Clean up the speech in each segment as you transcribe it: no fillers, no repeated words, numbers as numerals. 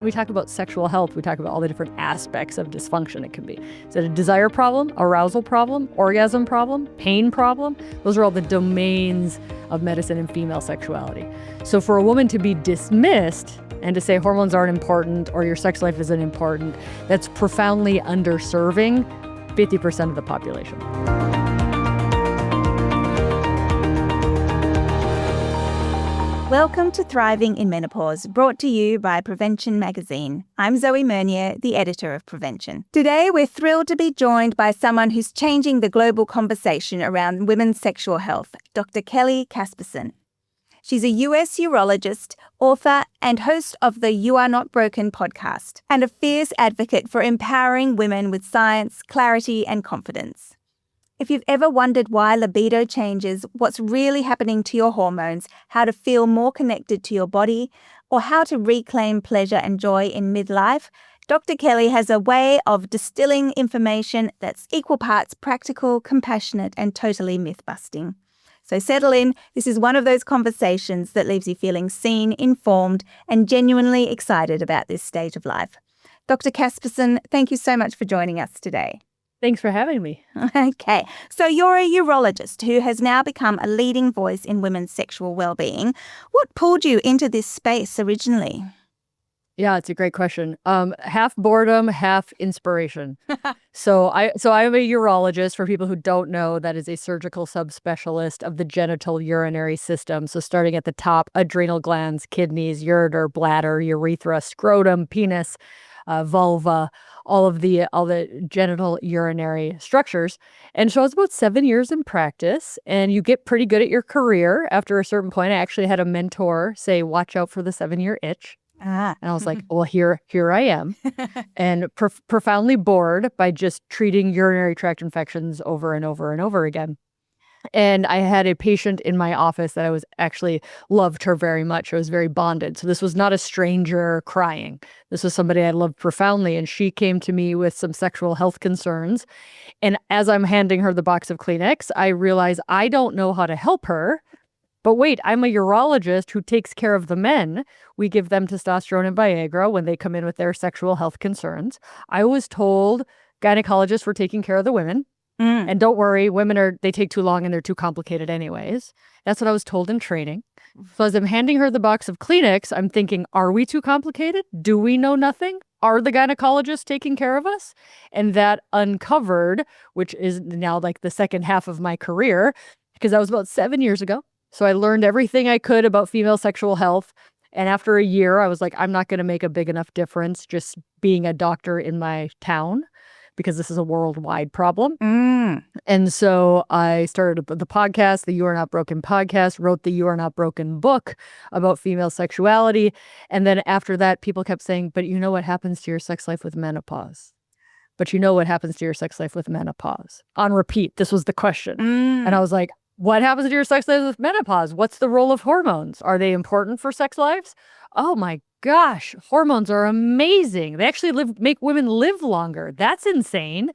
We talk about sexual health. We talk about all the different aspects of dysfunction it can be. Is it a desire problem, arousal problem, orgasm problem, pain problem? Those are all the domains of medicine and female sexuality. So for a woman to be dismissed and to say hormones aren't important or your sex life isn't important, that's profoundly underserving 50% of the population. Welcome to Thriving in Menopause, brought to you by Prevention Magazine. I'm Zoe Meunier, the editor of Prevention. Today, we're thrilled to be joined by someone who's changing the global conversation around women's sexual health, Dr. Kelly Casperson. She's a US urologist, author, and host of the You Are Not Broken podcast, and a fierce advocate for empowering women with science, clarity, and confidence. If you've ever wondered why libido changes, what's really happening to your hormones, how to feel more connected to your body, or how to reclaim pleasure and joy in midlife, Dr. Kelly has a way of distilling information that's equal parts practical, compassionate, and totally myth-busting. So settle in. This is one of those conversations that leaves you feeling seen, informed, and genuinely excited about this stage of life. Dr. Casperson, thank you so much for joining us today. Thanks for having me. Okay, so you're a urologist who has now become a leading voice in women's sexual well-being. What pulled you into this space originally? Yeah, it's a great question. Half boredom, half inspiration. So I'm a urologist. For people who don't know, that is a surgical subspecialist of the genital urinary system. So starting at the top, adrenal glands, kidneys, ureter, bladder, urethra, scrotum, penis, vulva, all the genital urinary structures. And so I was about 7 years in practice, and you get pretty good at your career after a certain point. I actually had a mentor say, watch out for the 7-year itch. And I was like, well, here I am, and profoundly bored by just treating urinary tract infections over and over and over again. And I had a patient in my office that I was actually loved her very much. I was very bonded. So this was not a stranger crying. This was somebody I loved profoundly. And she came to me with some sexual health concerns. And as I'm handing her the box of Kleenex, I realize I don't know how to help her. But wait, I'm a urologist who takes care of the men. We give them testosterone and Viagra when they come in with their sexual health concerns. I was told gynecologists were taking care of the women. And don't worry, women they take too long and they're too complicated anyways. That's what I was told in training. So as I'm handing her the box of Kleenex, I'm thinking, are we too complicated? Do we know nothing? Are the gynecologists taking care of us? And that uncovered, which is now like the second half of my career, because that was about 7 years ago. So I learned everything I could about female sexual health. And after a year, I was like, I'm not going to make a big enough difference just being a doctor in my town, because this is a worldwide problem. And so I started the podcast, the You Are Not Broken podcast, wrote the You Are Not Broken book about female sexuality. And then after that, people kept saying, but you know what happens to your sex life with menopause? But you know what happens to your sex life with menopause? On repeat, this was the question. And I was like, what happens to your sex life with menopause? What's the role of hormones? Are they important for sex lives? Oh my gosh, hormones are amazing. They actually make women live longer. That's insane.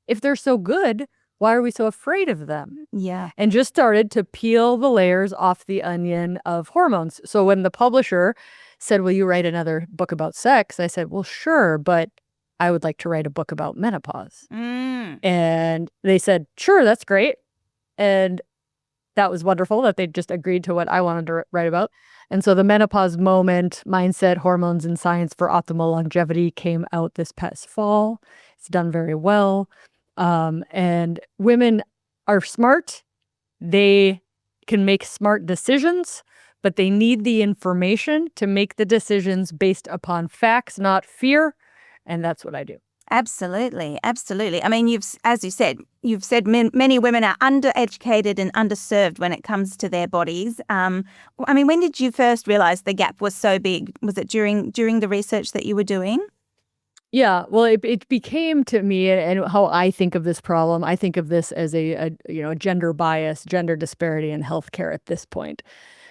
If they're so good, why are we so afraid of them? Yeah. And just started to peel the layers off the onion of hormones. So when the publisher said, will you write another book about sex? I said, well, sure, but I would like to write a book about menopause. And they said, sure, that's great. And that was wonderful that they just agreed to what I wanted to write about. And so the Menopause Moment, Mindset, Hormones, and Science for Optimal Longevity came out this past fall. It's done very well. And women are smart. They can make smart decisions, but they need the information to make the decisions based upon facts, not fear. And that's what I do. Absolutely. Absolutely. I mean, as you said, many women are undereducated and underserved when it comes to their bodies. I mean, when did you first realize the gap was so big? Was it during the research that you were doing? Yeah, well, it became to me, and how I think of this problem, I think of this as a gender bias, gender disparity in healthcare at this point.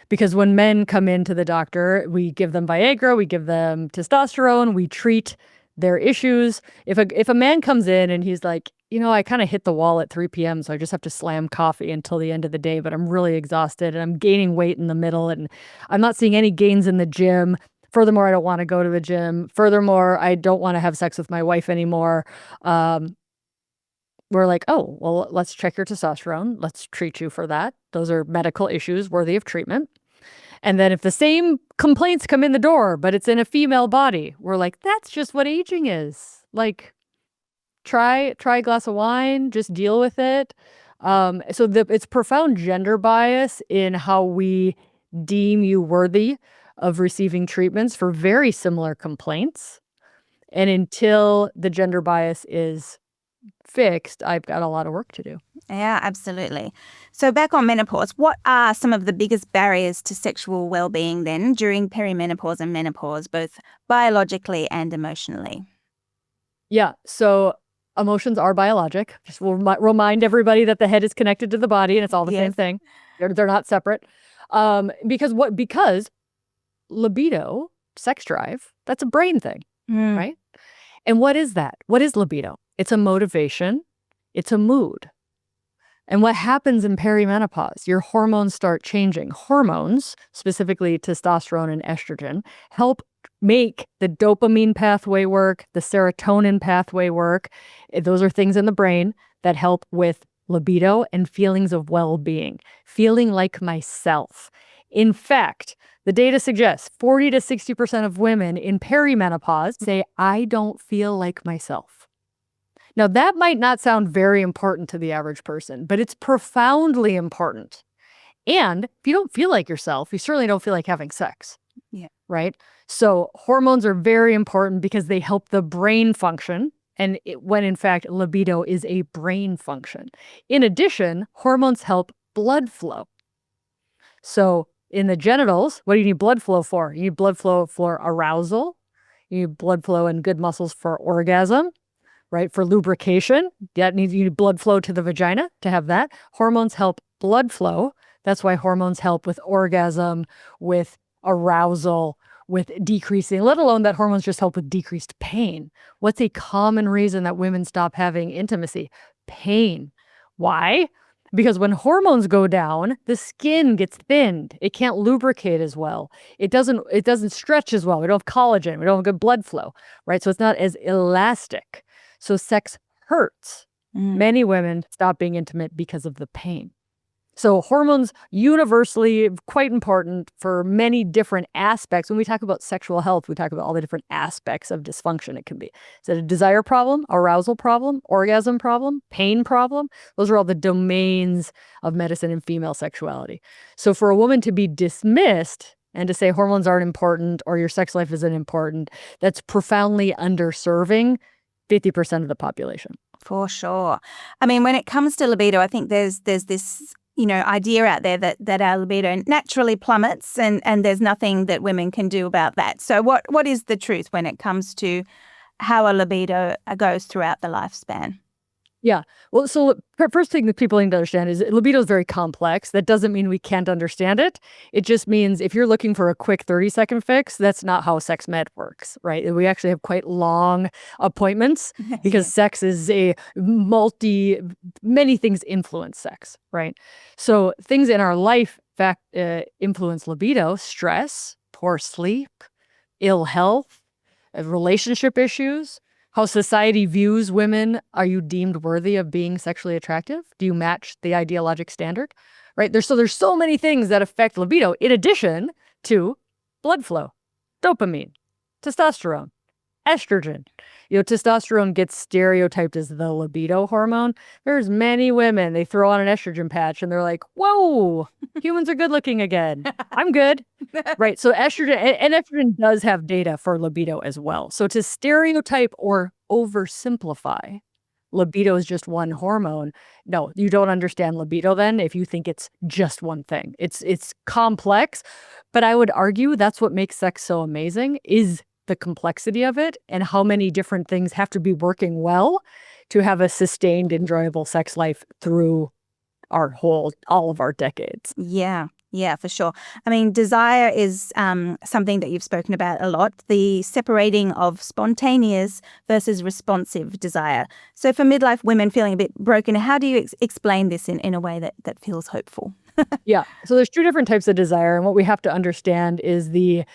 Because when men come into the doctor, we give them Viagra, we give them testosterone, we treat their issues. If a man comes in and he's like, I kind of hit the wall at 3 p.m., so I just have to slam coffee until the end of the day, but I'm really exhausted and I'm gaining weight in the middle and I'm not seeing any gains in the gym. Furthermore, I don't want to go to the gym. Furthermore, I don't want to have sex with my wife anymore. We're like, oh, well, let's check your testosterone. Let's treat you for that. Those are medical issues worthy of treatment. And then if the same complaints come in the door, but it's in a female body, we're like, that's just what aging is. Like, try a glass of wine, just deal with it. It's profound gender bias in how we deem you worthy of receiving treatments for very similar complaints. And until the gender bias is fixed, I've got a lot of work to do. Yeah, absolutely. So back on menopause, what are some of the biggest barriers to sexual well-being then during perimenopause and menopause, both biologically and emotionally? Yeah, so emotions are biologic. Just will remind everybody that the head is connected to the body and it's all the same thing. They're not separate. Because libido, sex drive, that's a brain thing, right? And what is that? What is libido? It's a motivation. It's a mood. And what happens in perimenopause? Your hormones start changing. Hormones, specifically testosterone and estrogen, help make the dopamine pathway work, the serotonin pathway work. Those are things in the brain that help with libido and feelings of well-being, feeling like myself. In fact, the data suggests 40 to 60% of women in perimenopause say, I don't feel like myself. Now, that might not sound very important to the average person, but it's profoundly important. And if you don't feel like yourself, you certainly don't feel like having sex. Yeah. Right? So hormones are very important because they help the brain function, when in fact libido is a brain function. In addition, hormones help blood flow. So in the genitals, what do you need blood flow for? You need blood flow for arousal. You need blood flow and good muscles for orgasm, right? For lubrication. You need blood flow to the vagina to have that. Hormones help blood flow. That's why hormones help with orgasm, with arousal, with decreasing, let alone that hormones just help with decreased pain. What's a common reason that women stop having intimacy? Pain. Why? Because when hormones go down, the skin gets thinned. It can't lubricate as well. It doesn't stretch as well. We don't have collagen. We don't have good blood flow, right? So it's not as elastic. So sex hurts. Many women stop being intimate because of the pain. So hormones universally quite important for many different aspects. When we talk about sexual health, we talk about all the different aspects of dysfunction it can be. Is it a desire problem, arousal problem, orgasm problem, pain problem? Those are all the domains of medicine and female sexuality. So for a woman to be dismissed and to say hormones aren't important or your sex life isn't important, that's profoundly underserving 50% of the population. For sure. I mean, when it comes to libido, I think there's this idea out there that our libido naturally plummets and there's nothing that women can do about that. So what is the truth when it comes to how a libido goes throughout the lifespan? Yeah. Well, so first thing that people need to understand is libido is very complex. That doesn't mean we can't understand it. It just means if you're looking for a quick 30-second fix, that's not how sex med works, right? We actually have quite long appointments because sex is many things influence sex, right? So things in our life influence libido: stress, poor sleep, ill health, relationship issues. How society views women. Are you deemed worthy of being sexually attractive? Do you match the ideologic standard? Right? There's so many things that affect libido in addition to blood flow, dopamine, testosterone, estrogen. Testosterone gets stereotyped as the libido hormone. There's many women, they throw on an estrogen patch and they're like, whoa, humans are good looking again. I'm good. Right. So estrogen does have data for libido as well. So to stereotype or oversimplify libido is just one hormone. No, you don't understand libido then if you think it's just one thing. It's complex, but I would argue that's what makes sex so amazing is the complexity of it and how many different things have to be working well to have a sustained, enjoyable sex life through all of our decades. Yeah, for sure. I mean, desire is something that you've spoken about a lot, the separating of spontaneous versus responsive desire. So for midlife women feeling a bit broken, how do you explain this in a way that feels hopeful? Yeah. So there's two different types of desire. And what we have to understand is the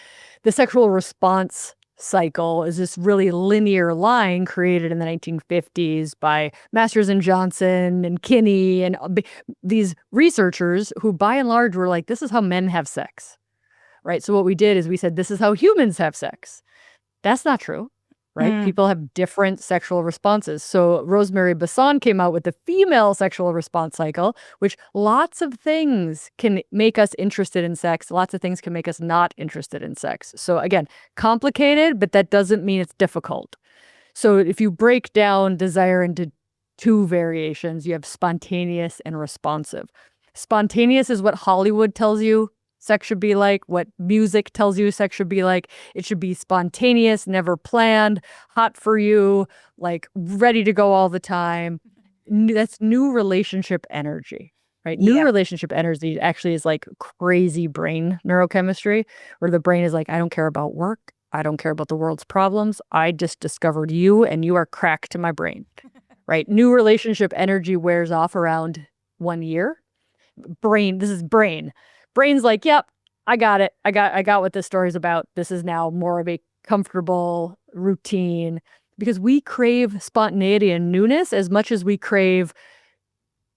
the sexual response cycle is this really linear line created in the 1950s by Masters and Johnson and Kinney and these researchers who by and large were like, this is how men have sex, right? So what we did is we said, this is how humans have sex. That's not true, right? People have different sexual responses. So Rosemary Basson came out with the female sexual response cycle, which lots of things can make us interested in sex. Lots of things can make us not interested in sex. So again, complicated, but that doesn't mean it's difficult. So if you break down desire into two variations, you have spontaneous and responsive. Spontaneous is what Hollywood tells you sex should be like, what music tells you sex should be like. It should be spontaneous, never planned, hot for you, like ready to go all the time. That's new relationship energy, right? New relationship energy actually is like crazy brain neurochemistry, where the brain is like, I don't care about work. I don't care about the world's problems. I just discovered you and you are crack to my brain, right? New relationship energy wears off around 1 year. This is brain. Brain's like, yep, I got it. I got what this story's about. This is now more of a comfortable routine, because we crave spontaneity and newness as much as we crave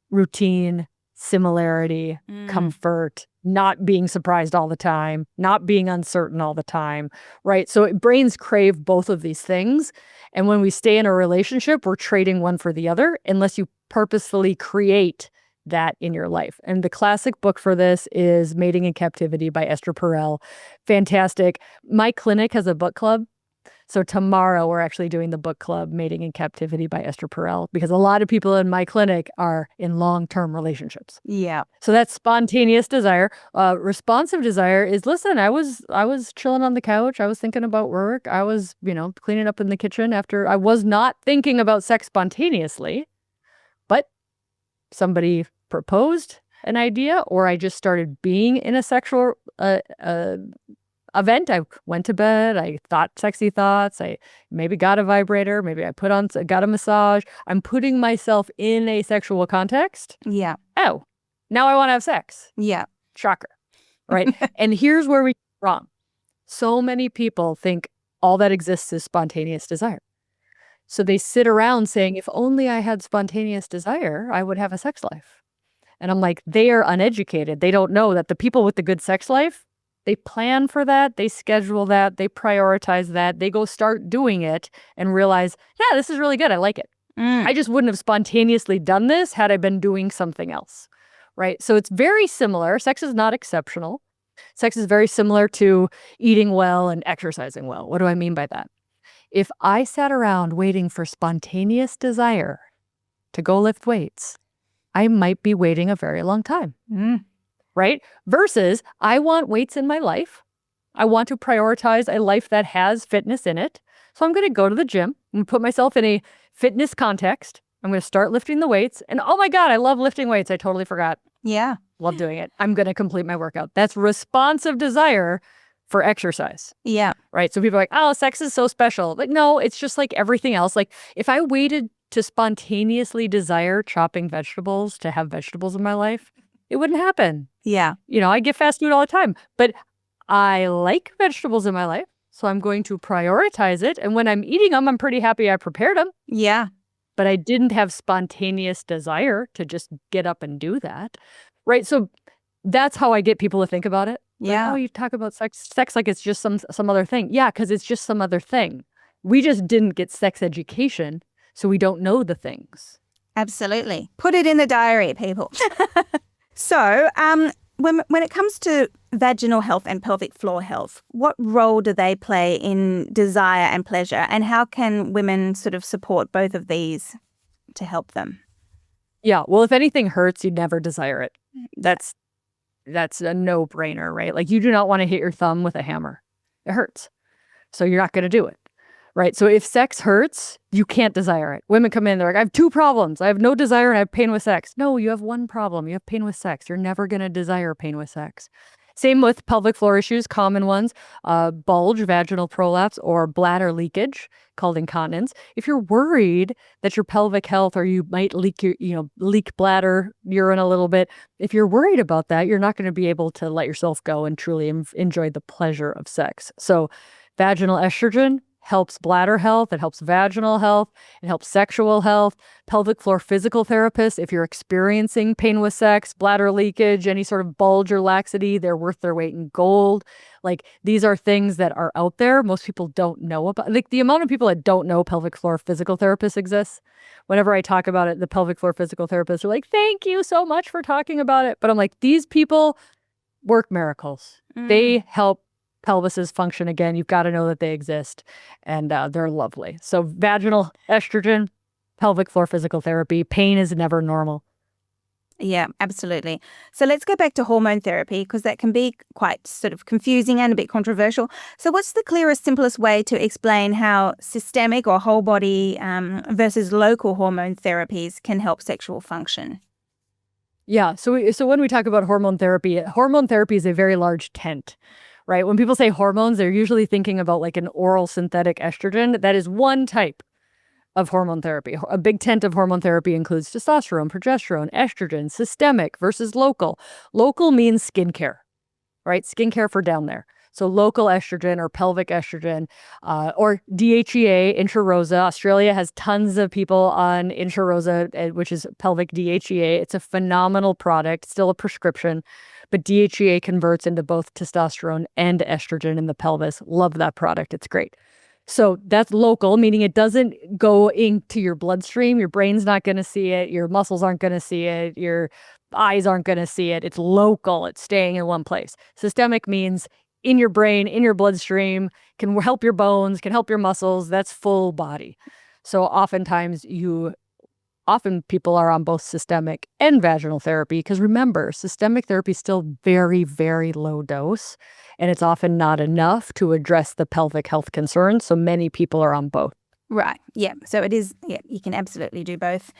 routine, similarity, comfort, not being surprised all the time, not being uncertain all the time, right? So brains crave both of these things. And when we stay in a relationship, we're trading one for the other unless you purposefully create that in your life. And the classic book for this is Mating in Captivity by Esther Perel. Fantastic. My clinic has a book club. So tomorrow we're actually doing the book club, Mating in Captivity by Esther Perel, because a lot of people in my clinic are in long-term relationships. Yeah. So that's spontaneous desire. Responsive desire is, listen, I was chilling on the couch. I was thinking about work. I was, cleaning up in the kitchen after. I was not thinking about sex spontaneously, but somebody proposed an idea, or I just started being in a sexual event. I went to bed. I thought sexy thoughts. I maybe got a vibrator. Maybe I got a massage. I'm putting myself in a sexual context. Yeah. Oh, now I want to have sex. Yeah. Shocker. Right. And here's where we get wrong. So many people think all that exists is spontaneous desire. So they sit around saying, if only I had spontaneous desire, I would have a sex life. And I'm like, they are uneducated. They don't know that the people with the good sex life, they plan for that, they schedule that, they prioritize that, they go start doing it and realize, yeah, this is really good. I like it. I just wouldn't have spontaneously done this had I been doing something else, right? So it's very similar. Sex is not exceptional. Sex is very similar to eating well and exercising well. What do I mean by that? If I sat around waiting for spontaneous desire to go lift weights, I might be waiting a very long time, right? Versus I want weights in my life. I want to prioritize a life that has fitness in it. So I'm going to go to the gym and put myself in a fitness context. I'm going to start lifting the weights. And oh my God, I love lifting weights. I totally forgot. Yeah. Love doing it. I'm going to complete my workout. That's responsive desire for exercise. Yeah. Right. So people are like, oh, sex is so special. Like, no, it's just like everything else. Like if I waited to spontaneously desire chopping vegetables to have vegetables in my life, it wouldn't happen. Yeah. I get fast food all the time, but I like vegetables in my life. So I'm going to prioritize it. And when I'm eating them, I'm pretty happy I prepared them. Yeah. But I didn't have spontaneous desire to just get up and do that. Right. So that's how I get people to think about it. Yeah. Like, oh, you talk about sex like it's just some other thing. Yeah, because it's just some other thing. We just didn't get sex education, so we don't know the things. Absolutely. Put it in the diary, people. So, when it comes to vaginal health and pelvic floor health, what role do they play in desire and pleasure? And how can women sort of support both of these to help them? Yeah, well, if anything hurts, you never desire it. That's a no-brainer, right? Like you do not want to hit your thumb with a hammer. It hurts. So you're not going to do it, right? So if sex hurts, you can't desire it. Women come in, they're like, I have 2 problems. I have no desire and I have pain with sex. No, you have 1 problem. You have pain with sex. You're never going to desire pain with sex. Same with pelvic floor issues, common ones, bulge, vaginal prolapse, or bladder leakage, called incontinence. If you're worried that your pelvic health, or you might leak bladder urine a little bit, if you're worried about that, you're not going to be able to let yourself go and truly enjoy the pleasure of sex. So vaginal estrogen helps bladder health, it helps vaginal health, it helps sexual health. Pelvic floor physical therapists, if you're experiencing pain with sex, bladder leakage, any sort of bulge or laxity, they're worth their weight in gold. Like, these are things that are out there. Most people don't know about. Like, the amount of people that don't know pelvic floor physical therapists exists. Whenever I talk about it, the pelvic floor physical therapists are like, "Thank you so much for talking about it." But I'm like, these people work miracles. They help pelvises function again. You've got to know that they exist, and they're lovely. So vaginal estrogen, pelvic floor physical therapy. Pain is never normal. Yeah, absolutely. So let's go back to hormone therapy, because that can be quite sort of confusing and a bit controversial. So what's the clearest, simplest way to explain how systemic or whole body versus local hormone therapies can help sexual function? Yeah. So when we talk about hormone therapy is a very large tent, right? When people say hormones, they're usually thinking about like an oral synthetic estrogen. That is one type of hormone therapy. A big tent of hormone therapy includes testosterone, progesterone, estrogen, systemic versus local. Local means skincare, right? Skincare for down there. So local estrogen or pelvic estrogen, or DHEA, Intrarosa. Australia has tons of people on Intrarosa, which is pelvic DHEA. It's a phenomenal product, still a prescription, but DHEA converts into both testosterone and estrogen in the pelvis. Love that product. It's great. So that's local, meaning it doesn't go into your bloodstream. Your brain's not going to see it. Your muscles aren't going to see it. Your eyes aren't going to see it. It's local. It's staying in one place. Systemic means in your brain, in your bloodstream, can help your bones, can help your muscles. That's full body. So oftentimes people are on both systemic and vaginal therapy, because remember, systemic therapy is still very, very low dose, and it's often not enough to address the pelvic health concerns. So many people are on both. Right. Yeah. So it is, yeah, you can absolutely do both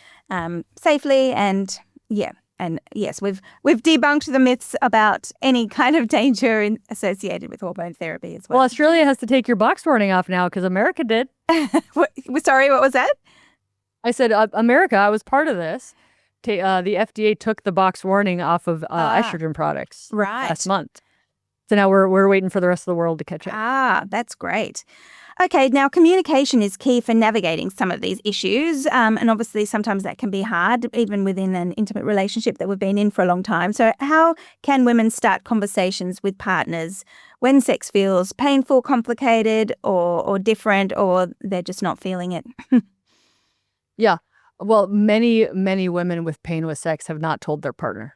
safely, and yeah. And yes, we've debunked the myths about any kind of danger associated with hormone therapy as well. Well, Australia has to take your box warning off now because America did. Sorry, what was that? I said, America, I was part of this. The FDA took the box warning off of estrogen products last month. So now we're waiting for the rest of the world to catch up. That's great. Okay, now communication is key for navigating some of these issues. And obviously sometimes that can be hard, even within an intimate relationship that we've been in for a long time. So how can women start conversations with partners when sex feels painful, complicated, or different, or they're just not feeling it? Yeah. Well, many, many women with pain with sex have not told their partner.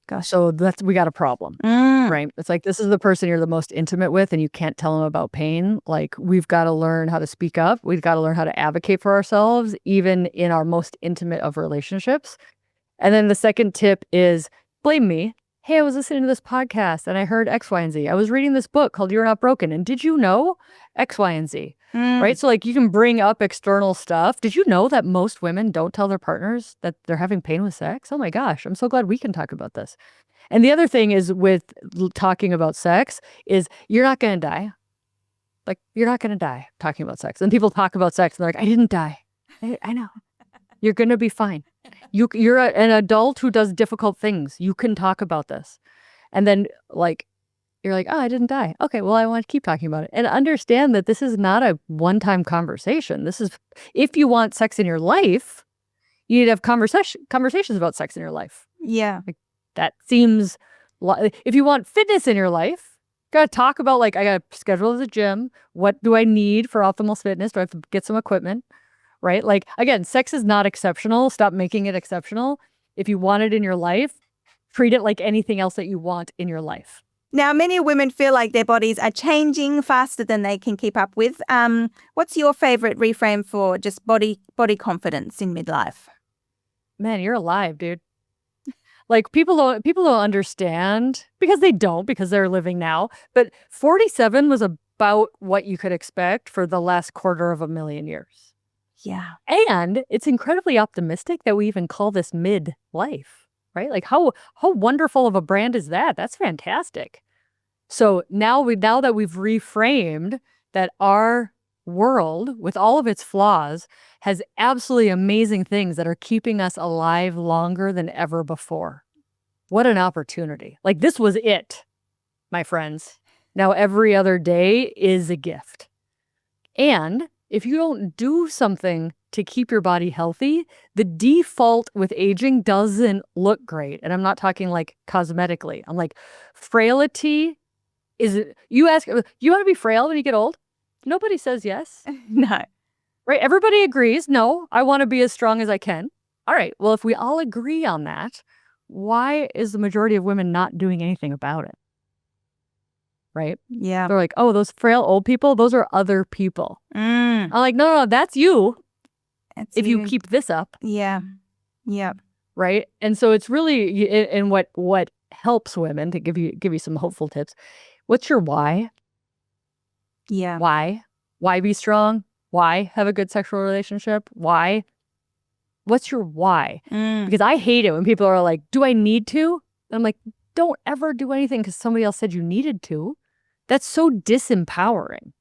Gosh. So we got a problem, right? It's like, this is the person you're the most intimate with, and you can't tell them about pain. Like, we've got to learn how to speak up. We've got to learn how to advocate for ourselves, even in our most intimate of relationships. And then the second tip is blame me. Hey, I was listening to this podcast and I heard X, Y, and Z. I was reading this book called You're Not Broken. And did you know X, Y, and Z? Right? So like, you can bring up external stuff. Did you know that most women don't tell their partners that they're having pain with sex? Oh my gosh, I'm so glad we can talk about this. And the other thing is with talking about sex is you're not going to die. Like, you're not going to die talking about sex. And people talk about sex and they're like, I didn't die. I know. You're going to be fine. You're an adult who does difficult things. You can talk about this. And then like, you're like, oh, I didn't die. Okay, well, I want to keep talking about it. And understand that this is not a one-time conversation. This is, if you want sex in your life, you need to have conversations about sex in your life. Yeah. Like, that seems, if you want fitness in your life, got to talk about, like, I got to schedule at the gym. What do I need for optimal fitness? Do I have to get some equipment? Right? Like, again, sex is not exceptional. Stop making it exceptional. If you want it in your life, treat it like anything else that you want in your life. Now, many women feel like their bodies are changing faster than they can keep up with. What's your favorite reframe for just body confidence in midlife? Man, you're alive, dude. Like, people don't understand, because they're living now. But 47 was about what you could expect for the last 250,000 years. Yeah. And it's incredibly optimistic that we even call this midlife. right? Like how wonderful of a brand is that? That's fantastic. So now that we've reframed that our world, with all of its flaws, has absolutely amazing things that are keeping us alive longer than ever before. What an opportunity. Like, this was it, my friends. Now every other day is a gift. And if you don't do something to keep your body healthy, the default with aging doesn't look great. And I'm not talking like cosmetically. I'm like, frailty is, you ask, you want to be frail when you get old? Nobody says yes. No. Right? Everybody agrees. No, I want to be as strong as I can. All right. Well, if we all agree on that, why is the majority of women not doing anything about it? Right? Yeah. They're like, oh, those frail old people, those are other people. I'm like, no, that's you. It's if you keep this up. Yeah. Yeah. Right? And so it's really, and what helps women, to give you some hopeful tips. What's your why? Yeah. Why be strong? Why have a good sexual relationship? Why? What's your why? Because I hate it when people are like, do I need to? And I'm like, don't ever do anything because somebody else said you needed to. That's so disempowering.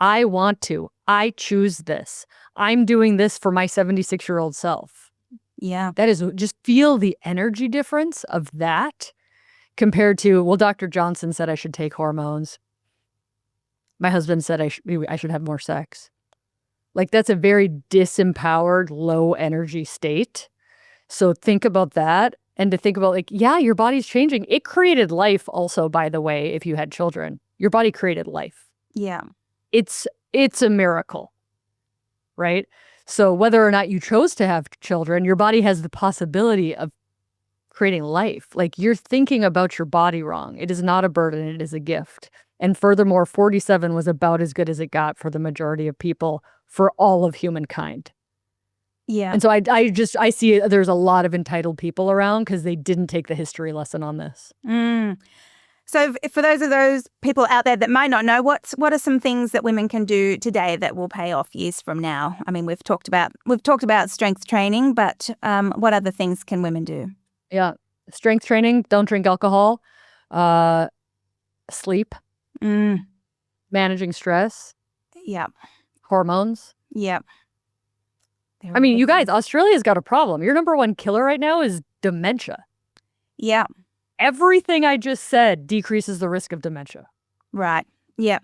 I want to. I choose this. I'm doing this for my 76-year-old self. Yeah. That is, just feel the energy difference of that compared to, well, Dr. Johnson said I should take hormones. My husband said I should have more sex. Like, that's a very disempowered, low energy state. So think about that. And to think about, like, yeah, your body's changing. It created life also, by the way, if you had children. Your body created life. Yeah. It's a miracle, right? So whether or not you chose to have children, your body has the possibility of creating life. Like, you're thinking about your body wrong. It is not a burden. It is a gift. And furthermore, 47 was about as good as it got for the majority of people, for all of humankind. Yeah. And so I see there's a lot of entitled people around because they didn't take the history lesson on this. So for those people out there that might not know, what are some things that women can do today that will pay off years from now? I mean, we've talked about strength training, but what other things can women do? Yeah. Strength training, don't drink alcohol, sleep, managing stress. Yep. Hormones. Yep. I mean, you guys, Australia's got a problem. Your number one killer right now is dementia. Yeah. Everything I just said decreases the risk of dementia. Right. Yep.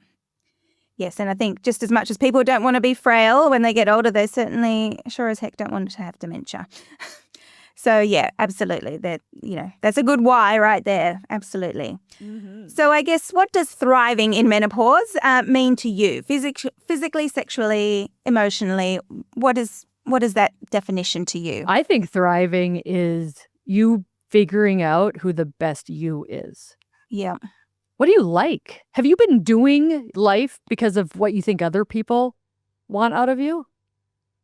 Yes, and I think just as much as people don't want to be frail when they get older, they certainly sure as heck don't want to have dementia. So yeah, absolutely. That's a good why right there. Absolutely. Mm-hmm. So I guess, what does thriving in menopause mean to you? Physically, sexually, emotionally? What is that definition to you? I think thriving is you figuring out who the best you is. Yeah. What do you like? Have you been doing life because of what you think other people want out of you?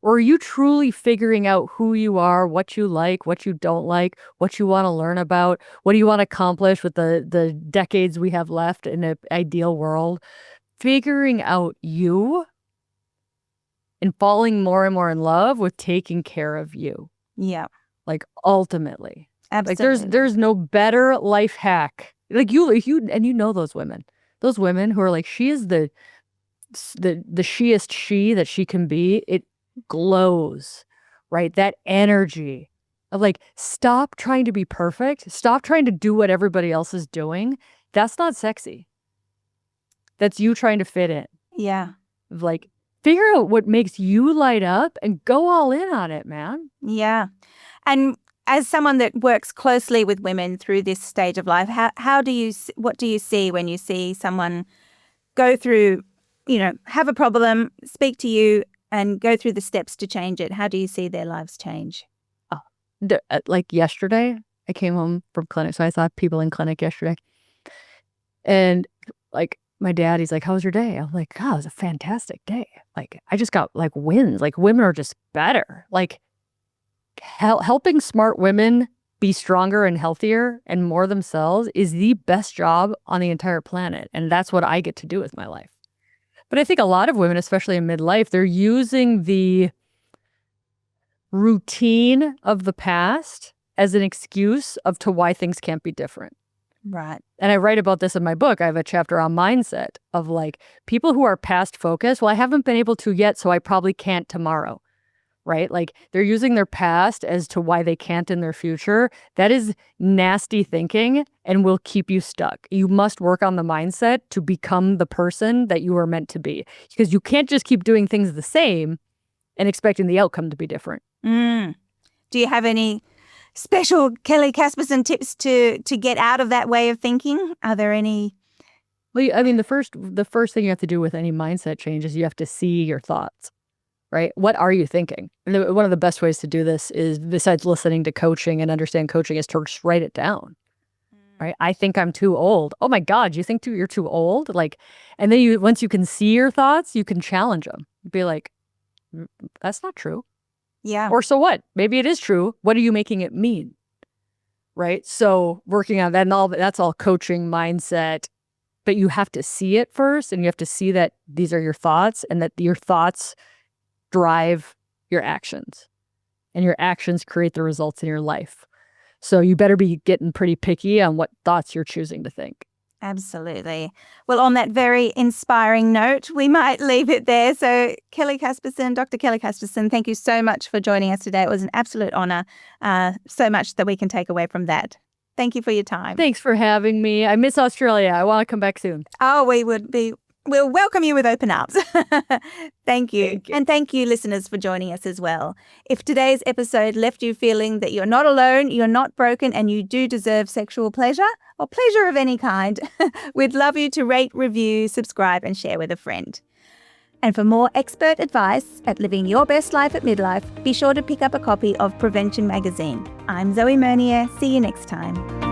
Or are you truly figuring out who you are, what you like, what you don't like, what you want to learn about, what do you want to accomplish with the decades we have left in an ideal world? Figuring out you and falling more and more in love with taking care of you. Yeah. Like, ultimately. Absolutely. Like, there's no better life hack. Like, you know those women who are like, she is the sheest she that she can be. It glows, right? That energy of like, stop trying to be perfect. Stop trying to do what everybody else is doing. That's not sexy. That's you trying to fit in. Yeah. Of like, figure out what makes you light up and go all in on it, man. Yeah. And as someone that works closely with women through this stage of life, what do you see when you see someone go through, have a problem, speak to you, and go through the steps to change it? How do you see their lives change? Like yesterday, I came home from clinic, so I saw people in clinic yesterday. And like, my dad, he's like, how was your day? I'm like, God, it was a fantastic day. Like, I just got like wins. Like, women are just better. Like, helping smart women be stronger and healthier and more themselves is the best job on the entire planet. And that's what I get to do with my life. But I think a lot of women, especially in midlife, they're using the routine of the past as an excuse to why things can't be different. Right. And I write about this in my book. I have a chapter on mindset of like people who are past focused. Well, I haven't been able to yet, so I probably can't tomorrow. Right? Like they're using their past as to why they can't in their future. That is nasty thinking and will keep you stuck. You must work on the mindset to become the person that you are meant to be, because you can't just keep doing things the same and expecting the outcome to be different. Do you have any special Kelly Casperson tips to get out of that way of thinking? Are there any? Well, I mean, the first thing you have to do with any mindset change is you have to see your thoughts. Right? What are you thinking? And one of the best ways to do this is, besides listening to coaching and understand coaching, is to just write it down. Right? I think I'm too old. Oh my God, you think you're too old? Like, and then once you can see your thoughts, you can challenge them. Be like, that's not true. Yeah. Or so what? Maybe it is true. What are you making it mean? Right? So working on that and all that's all coaching, mindset. But you have to see it first, and you have to see that these are your thoughts, and that your thoughts drive your actions, and your actions create the results in your life. So you better be getting pretty picky on what thoughts you're choosing to think. Absolutely. Well, on that very inspiring note, we might leave it there. So Kelly Casperson, Dr. Kelly Casperson, thank you so much for joining us today. It was an absolute honor. So much that we can take away from that. Thank you for your time. Thanks for having me. I miss Australia. I want to come back soon. Oh, we'll welcome you with open arms. Thank you. And thank you, listeners, for joining us as well. If today's episode left you feeling that you're not alone, you're not broken, and you do deserve sexual pleasure or pleasure of any kind, we'd love you to rate, review, subscribe, and share with a friend. And for more expert advice at living your best life at midlife, be sure to pick up a copy of Prevention Magazine. I'm Zoe Meunier. See you next time.